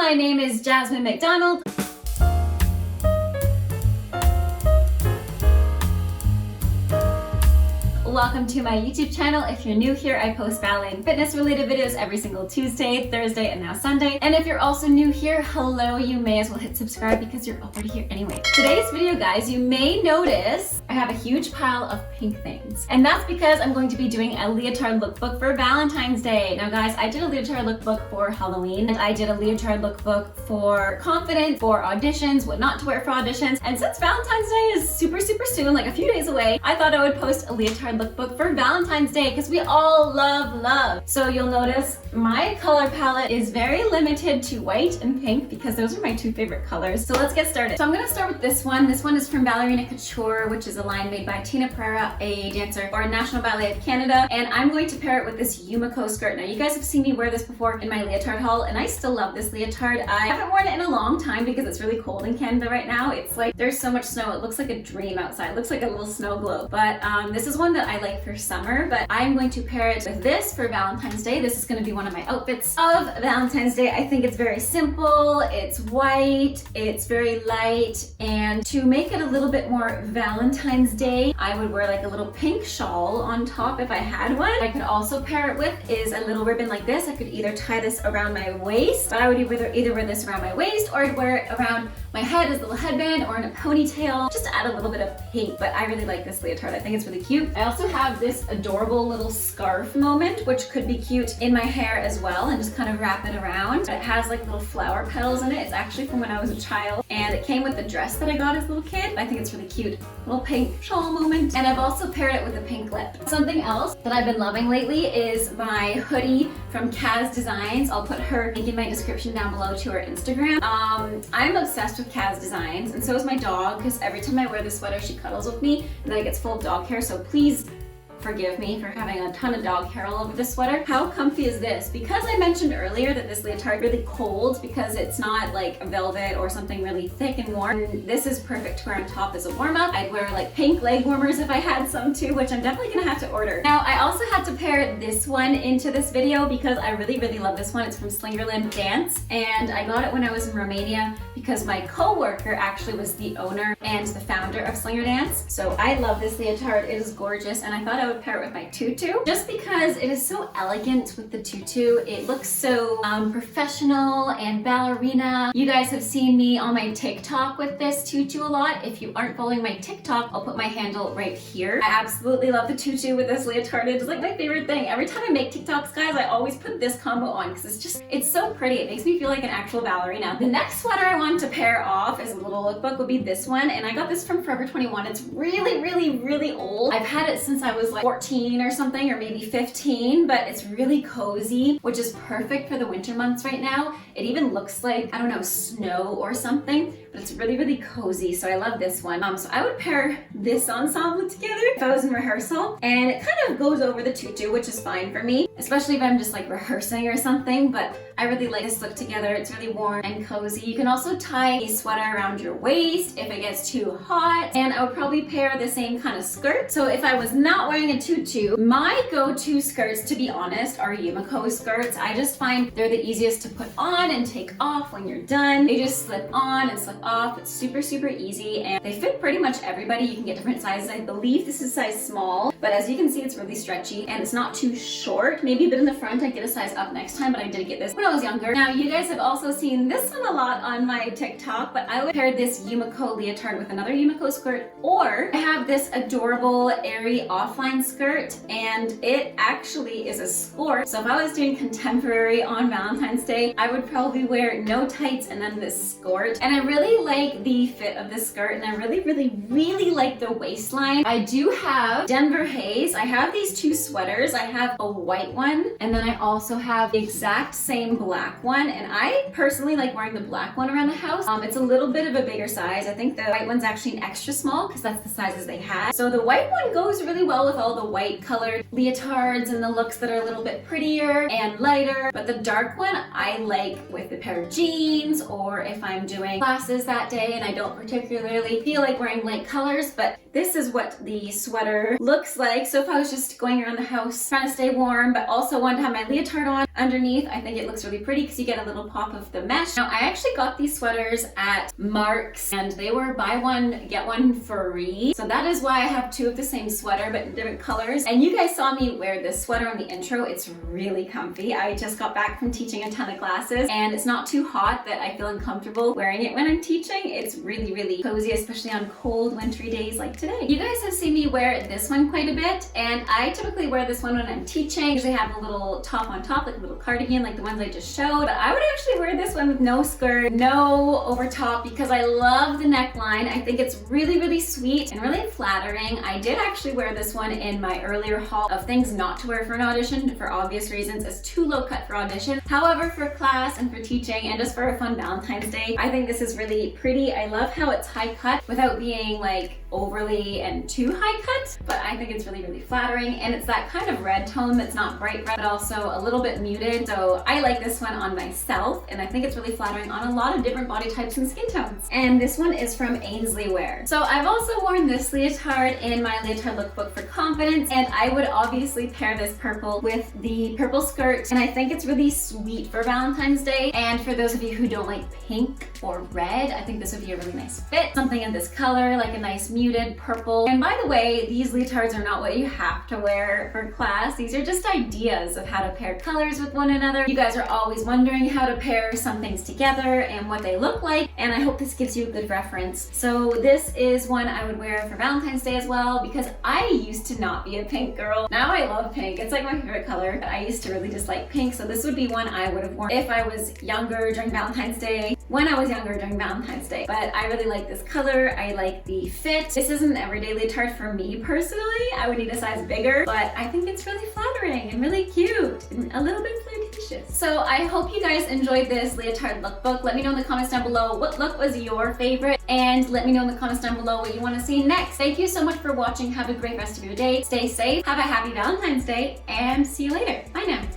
my name is Jasmine McDonald. Welcome to my YouTube channel. If you're new here, I post ballet and fitness related videos every single Tuesday, Thursday, and now Sunday. And if you're also new here, hello, you may as well hit subscribe because you're already here anyway. Today's video, guys, you may notice I have a huge pile of pink things. And that's because I'm going to be doing a leotard lookbook for Valentine's Day. Now guys, I did a leotard lookbook for Halloween, and I did a leotard lookbook for confidence, for auditions, what not to wear for auditions. And since Valentine's Day is super soon, like a few days away, I thought I would post a leotard lookbook for Valentine's Day because we all love. So you'll notice my color palette is very limited to white and pink because those are my two favorite colors. So let's get started. So I'm gonna start with this one. This one is from Ballerina Couture, which is a line made by Tina Pereira, a dancer for National Ballet of Canada. And I'm going to pair it with this Yumiko skirt. Now you guys have seen me wear this before in my leotard haul, and I still love this leotard. I haven't worn it in a long time because it's really cold in Canada right now. It's like there's so much snow. It looks like a dream outside. It looks like a little snow globe. But this is one that I like for summer, but I'm going to pair it with this for Valentine's Day. This is going to be one of my outfits of Valentine's Day. I think it's very simple, it's white, it's very light, and to make it a little bit more Valentine's Day, I would wear like a little pink shawl on top if I had one. I could also pair it with is a little ribbon like this. I could either tie this around my waist, but I would either wear this around my waist or I'd wear it around my head as a little headband or in a ponytail, just to add a little bit of pink. But I really like this leotard. I think it's really cute. I also have this adorable little scarf moment, which could be cute in my hair as well, and just kind of wrap it around. It has like little flower petals in it. It's actually from when I was a child, and it came with the dress that I got as a little kid. I think it's really cute. Little pink shawl moment. And I've also paired it with a pink lip. Something else that I've been loving lately is my hoodie from Kaz Designs. I'll put her link in my description down below to her Instagram. I'm obsessed with Kaz Designs, and so is my dog, because every time I wear this sweater, she cuddles with me, and then it gets full of dog hair, so please forgive me for having a ton of dog hair all over this sweater. How comfy is this? Because I mentioned earlier that this leotard is really cold because it's not like a velvet or something really thick and warm. And this is perfect to wear on top as a warm-up. I'd wear like pink leg warmers if I had some too, which I'm definitely gonna have to order. Now, I also had to pair this one into this video because I really love this one. It's from Slingerland Dance, and I got it when I was in Romania because my co-worker actually was the owner and the founder of Slinger Dance. So I love this leotard. It is gorgeous, and I thought I would pair it with my tutu just because it is so elegant with the tutu. It looks so professional and ballerina. You guys have seen me on my TikTok with this tutu a lot. If you aren't following my TikTok, I'll put my handle right here. I absolutely love the tutu with this leotard. It's like my favorite thing. Every time I make TikToks, guys, I always put this combo on because it's so pretty. It makes me feel like an actual ballerina. The next sweater I want to pair off as a little lookbook would be this one, and I got this from Forever 21. It's really old. I've had it since I was like 14 or something, or maybe 15, but it's really cozy, which is perfect for the winter months right now. It even looks like, I don't know, snow or something, but it's really cozy, so I love this one. So I would pair this ensemble together if I was in rehearsal, and it kind of goes over the tutu, which is fine for me, especially if I'm just like rehearsing or something, but I really like this look together. It's really warm and cozy. You can also tie a sweater around your waist if it gets too hot, and I would probably pair the same kind of skirt. So if I was not wearing a tutu, my go-to skirts, to be honest, are Yumiko skirts. I just find they're the easiest to put on and take off when you're done. They just slip on and slip off. It's super easy, and they fit pretty much everybody. You can get different sizes. I believe this is size small, but as you can see, it's really stretchy and it's not too short. Maybe a bit in the front. I'd get a size up next time, but I did get this when I was younger. Now, you guys have also seen this one a lot on my TikTok, but I would pair this Yumiko leotard with another Yumiko skirt, or I have this adorable airy offline skirt, and it actually is a skirt. So if I was doing contemporary on Valentine's Day, I would probably wear no tights and then this skirt. And I really like the fit of this skirt, and I really like the waistline. I do have Denver Haze. I have these two sweaters. I have a white one, and then I also have the exact same black one, and I personally like wearing the black one around the house. It's a little bit of a bigger size. I think the white one's actually an extra small because that's the sizes they had. So the white one goes really well with all the white colored leotards and the looks that are a little bit prettier and lighter, but the dark one I like with a pair of jeans, or if I'm doing classes classes that day and I don't particularly feel like wearing light colors, but this is what the sweater looks like. So if I was just going around the house trying to stay warm, but also wanted to have my leotard on underneath, I think it looks really pretty because you get a little pop of the mesh. Now, I actually got these sweaters at Mark's and they were buy one, get one free. So that is why I have two of the same sweater, but in different colors. And you guys saw me wear this sweater on the intro. It's really comfy. I just got back from teaching a ton of classes and it's not too hot that I feel uncomfortable wearing it when I'm teaching. It's really, really cozy, especially on cold, wintry days like today. You guys have seen me wear this one quite a bit, and I typically wear this one when I'm teaching. Usually have a little top on top, like a little cardigan, like the ones I just showed. But I would actually wear this one with no skirt, no over top, because I love the neckline. I think it's really, really sweet and really flattering. I did actually wear this one in my earlier haul of things not to wear for an audition for obvious reasons. It's too low cut for audition. However, for class and for teaching and just for a fun Valentine's Day, I think this is really pretty. I love how it's high cut without being like overly and too high cut, but I think it's really, really flattering. And it's that kind of red tone that's not bright red, but also a little bit muted. So I like this one on myself, and I think it's really flattering on a lot of different body types and skin tones. And this one is from Ainsley Wear. So I've also worn this leotard in my leotard lookbook for confidence, and I would obviously pair this purple with the purple skirt, and I think it's really sweet for Valentine's Day. And for those of you who don't like pink or red, I think this would be a really nice fit. Something in this color, like a nice muted purple. And by the way, these leotards are not what you have to wear for class. These are just ideas of how to pair colors with one another. You guys are always wondering how to pair some things together and what they look like, and I hope this gives you a good reference. So this is one I would wear for Valentine's Day as well, because I used to not be a pink girl. Now I love pink. It's like my favorite color, but I used to really dislike pink, so this would be one I would have worn if I was younger during Valentine's Day, when I was younger during Valentine's Day. But I really like this color. I like the fit. This isn't an everyday leotard for me personally. I would need a size bigger, but I think it's really flattering and really cute and a little bit flirtatious. So I hope you guys enjoyed this leotard lookbook. Let me know in the comments down below what look was your favorite, and let me know in the comments down below what you want to see next. Thank you so much for watching. Have a great rest of your day. Stay safe. Have a happy Valentine's Day, and see you later. Bye now.